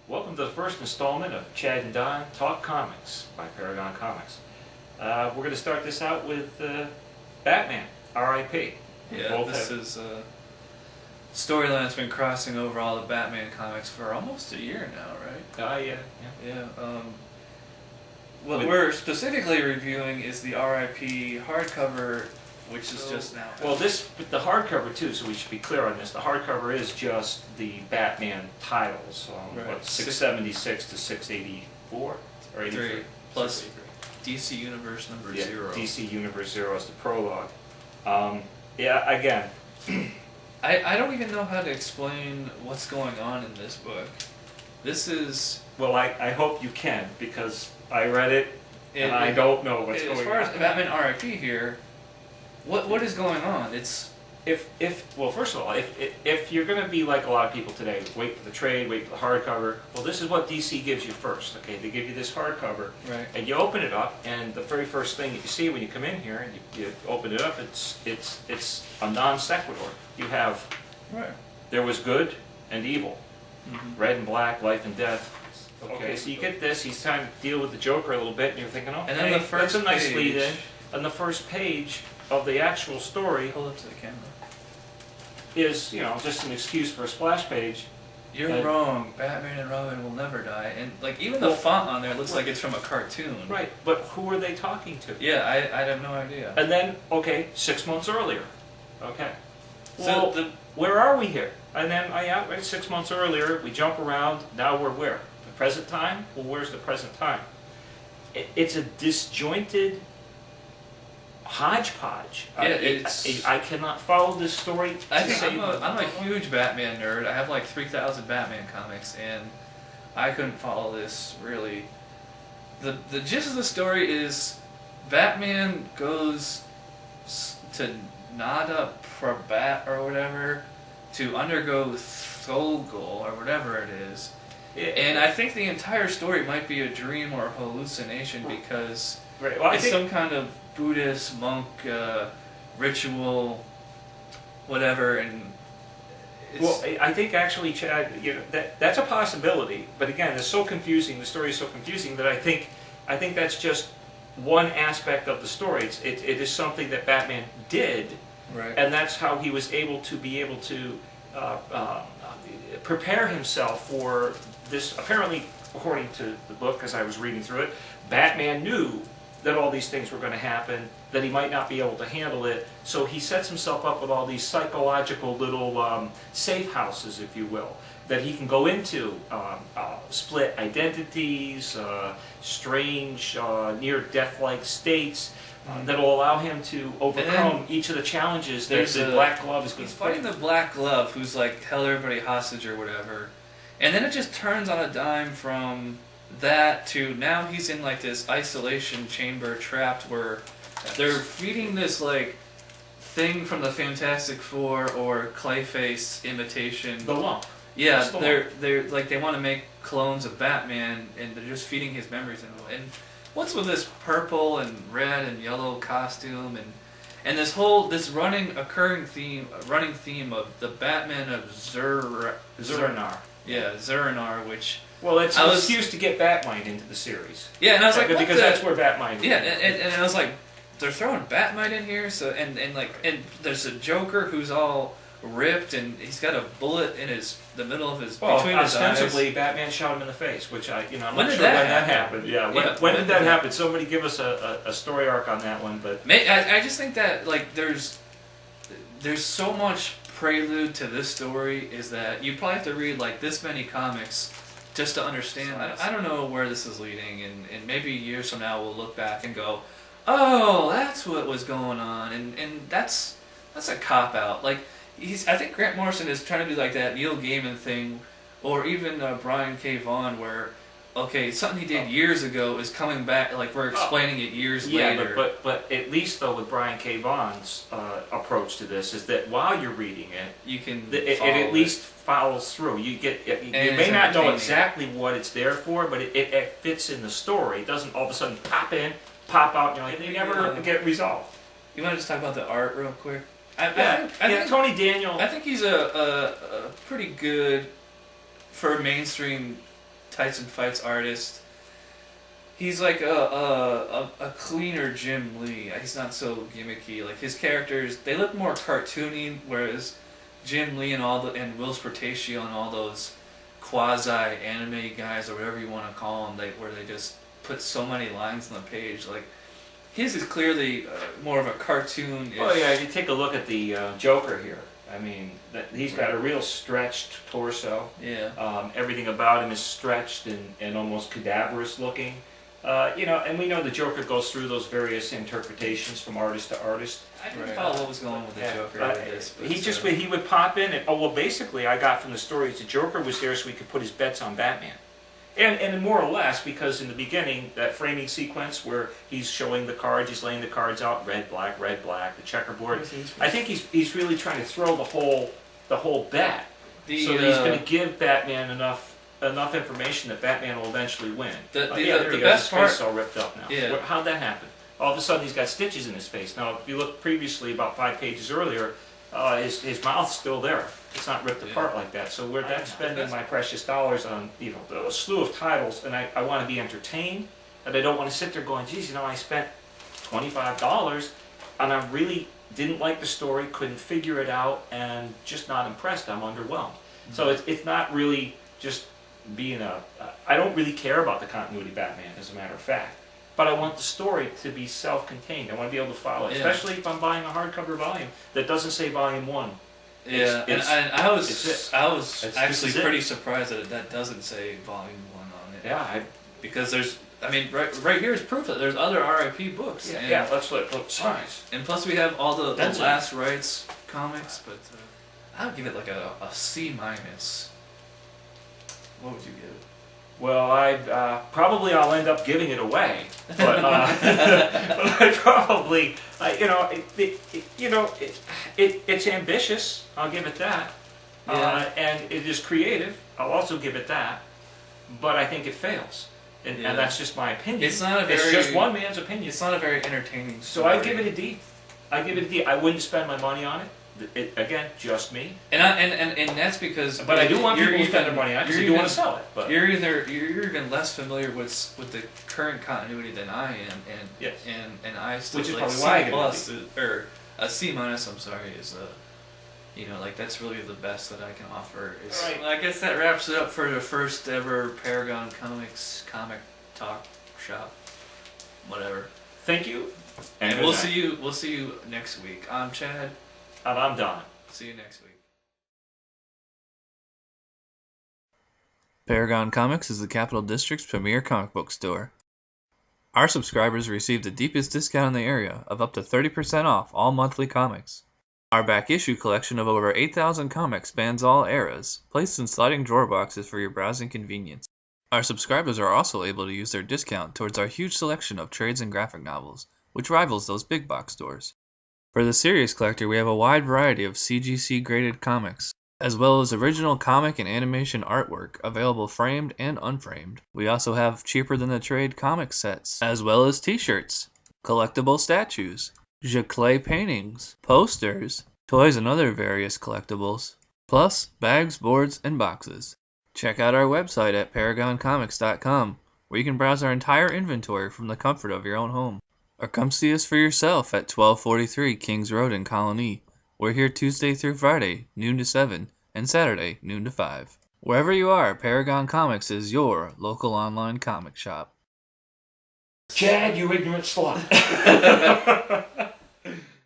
Welcome to the first installment of Chad and Don Talk Comics by Paragon Comics. We're going to start this out with Batman, R.I.P. Yeah, this is a storyline that's been crossing over all the Batman comics for almost a year now, right? Yeah. What we're specifically reviewing is the R.I.P. hardcover, which is just now. Well, the hardcover too, so we should be clear on this. The hardcover is just the Batman titles, Right. 676 to 684 or 83. Plus DC Universe number 0. DC Universe 0 is the prologue. Again. I don't even know how to explain what's going on in this book. This is... Well, I hope you can, because I read it and I don't know what's going on. As far as Batman R.I.P. here, what is going on? It's... Well, first of all, if you're going to be like a lot of people today, wait for the trade, wait for the hardcover, well, this is what DC gives you first, okay? They give you this hardcover, right. And you open it up, and the very first thing that you see when you come in here, and you open it up, it's a non sequitur. You have, right. There was good and evil, red and black, life and death. Okay, so you get this, he's trying to deal with the Joker a little bit, and you're thinking, oh, and then the first that's a nice page, lead in. On the first page of the actual story, hold up to the camera, is, just an excuse for a splash page. You're wrong. Batman and Robin will never die. And like even the font on there looks like it's from a cartoon. Right, but who are they talking to? Yeah, I have no idea. And then, 6 months earlier. Okay. So well, where are we here? And then, right, 6 months earlier, we jump around, now we're where? The present time? Well, where's the present time? It's a disjointed hodgepodge. Yeah, I cannot follow this story. I'm a huge Batman nerd. I have like 3,000 Batman comics, and I couldn't follow this really. The gist of the story is Batman goes to Nada Parbat or whatever to undergo Thogol or whatever it is. And I think the entire story might be a dream or a hallucination because it's some kind of Buddhist monk ritual, whatever, and well, I think actually, Chad, that's a possibility. But again, it's so confusing. The story is so confusing that I think that's just one aspect of the story. It is something that Batman did, right. And that's how he was able to prepare himself for this. Apparently, according to the book, as I was reading through it, Batman knew that all these things were going to happen, that he might not be able to handle it, so he sets himself up with all these psychological little safe houses, if you will, that he can go into, split identities, strange, near-death-like states, that will allow him to overcome each of the challenges that the Black Glove is going to He's fighting the Black Glove, who's like, held everybody hostage or whatever, and then it just turns on a dime from that to now he's in like this isolation chamber trapped where they're feeding this like thing from the Fantastic Four or Clayface imitation. The lump. Yeah, they're like they want to make clones of Batman and they're just feeding his memories and what's with this purple and red and yellow costume and this running theme of the Batman of Zur-Nar. Yeah, Zur-Nar, which... Well, it's an excuse to get Batmite into the series. Yeah, and I was like, because that's where Batmite is. Yeah, and I was like, they're throwing Batmite in here, so and there's a Joker who's all ripped and he's got a bullet in the middle of between his eyes. Ostensibly, Batman shot him in the face, which I'm when not did sure that when that happened. Yeah, when did that happen? Somebody give us a story arc on that one, but I just think that like there's so much prelude to this story is that you probably have to read like this many comics just to understand. I don't know where this is leading, and maybe years from now we'll look back and go, oh, that's what was going on, and that's a cop out. Like I think Grant Morrison is trying to do like that Neil Gaiman thing, or even Brian K. Vaughan, where something he did years ago is coming back. Like we're explaining it years later. Yeah, but at least though with Brian K. Vaughan's approach to this is that while you're reading it, you can it at least follows through. You may not know exactly what it's there for, but it fits in the story. It doesn't all of a sudden pop in, pop out, and they never get resolved. You want to just talk about the art real quick? I think Tony Daniel. I think he's a pretty good for mainstream Tyson Fights artist. He's like a cleaner Jim Lee. He's not so gimmicky. Like his characters, they look more cartoony, whereas Jim Lee and Will Sportatio and all those quasi anime guys or whatever you want to call them, where they just put so many lines on the page. Like his is clearly more of a cartoon. Oh yeah, if you take a look at the Joker here, I mean, he's got a real stretched torso. Yeah. Everything about him is stretched and almost cadaverous looking. And we know the Joker goes through those various interpretations from artist to artist. I didn't follow what was going on with the Joker with this. But he would pop in and, basically I got from the stories the Joker was there so he could put his bets on Batman. And more or less, because in the beginning, that framing sequence where he's showing the cards, he's laying the cards out, red, black, the checkerboard. I think he's really trying to throw the whole bet. So that he's going to give Batman enough information that Batman will eventually win. The best part, his face is all ripped up now. Yeah. How'd that happen? All of a sudden he's got stitches in his face. Now, if you look previously, about 5 pages earlier, his mouth's still there. It's not ripped apart like that. So that's spending my precious dollars on a slew of titles, and I want to be entertained, and I don't want to sit there going, geez, I spent $25, and I really didn't like the story, couldn't figure it out, and just not impressed. I'm underwhelmed. Mm-hmm. So it's not really just being I don't really care about the continuity of Batman, as a matter of fact. But I want the story to be self-contained. I want to be able to follow it, especially if I'm buying a hardcover volume that doesn't say Volume 1. Yeah, and I was actually pretty surprised that doesn't say Volume 1 on it. Yeah, because there's, right here is proof that there's other R.I.P. books. Yeah, let's look. Size. And plus we have all the Last Rights comics, but I would give it like a C-. What would you give it? Well, probably I'll end up giving it away, but I probably, it's ambitious. I'll give it that, and it is creative. I'll also give it that, but I think it fails, and that's just my opinion. It's just one man's opinion. It's not a very entertaining story. So I give it a D. I wouldn't spend my money on it. Again, just me. And that's because. But I do want people to spend their money on it because I do want to sell it. But you're even less familiar with the current continuity than I am, and I still, which is like probably why I give it or a C-. I'm sorry, is that's really the best that I can offer. Right. I guess that wraps it up for the first ever Paragon Comics comic talk shop. Whatever. Thank you. And we'll see you next week. I'm Chad. And I'm Don. See you next week. Paragon Comics is the Capital District's premier comic book store. Our subscribers receive the deepest discount in the area of up to 30% off all monthly comics. Our back issue collection of over 8,000 comics spans all eras, placed in sliding drawer boxes for your browsing convenience. Our subscribers are also able to use their discount towards our huge selection of trades and graphic novels, which rivals those big box stores. For the serious collector, we have a wide variety of CGC graded comics, as well as original comic and animation artwork available framed and unframed. We also have cheaper than the trade comic sets, as well as t-shirts, collectible statues, Jacquet paintings, posters, toys and other various collectibles, plus bags, boards, and boxes. Check out our website at paragoncomics.com, where you can browse our entire inventory from the comfort of your own home. Or come see us for yourself at 1243 Kings Road in Colony. We're here Tuesday through Friday, noon to 7, and Saturday, noon to 5. Wherever you are, Paragon Comics is your local online comic shop. Chad, you ignorant slut.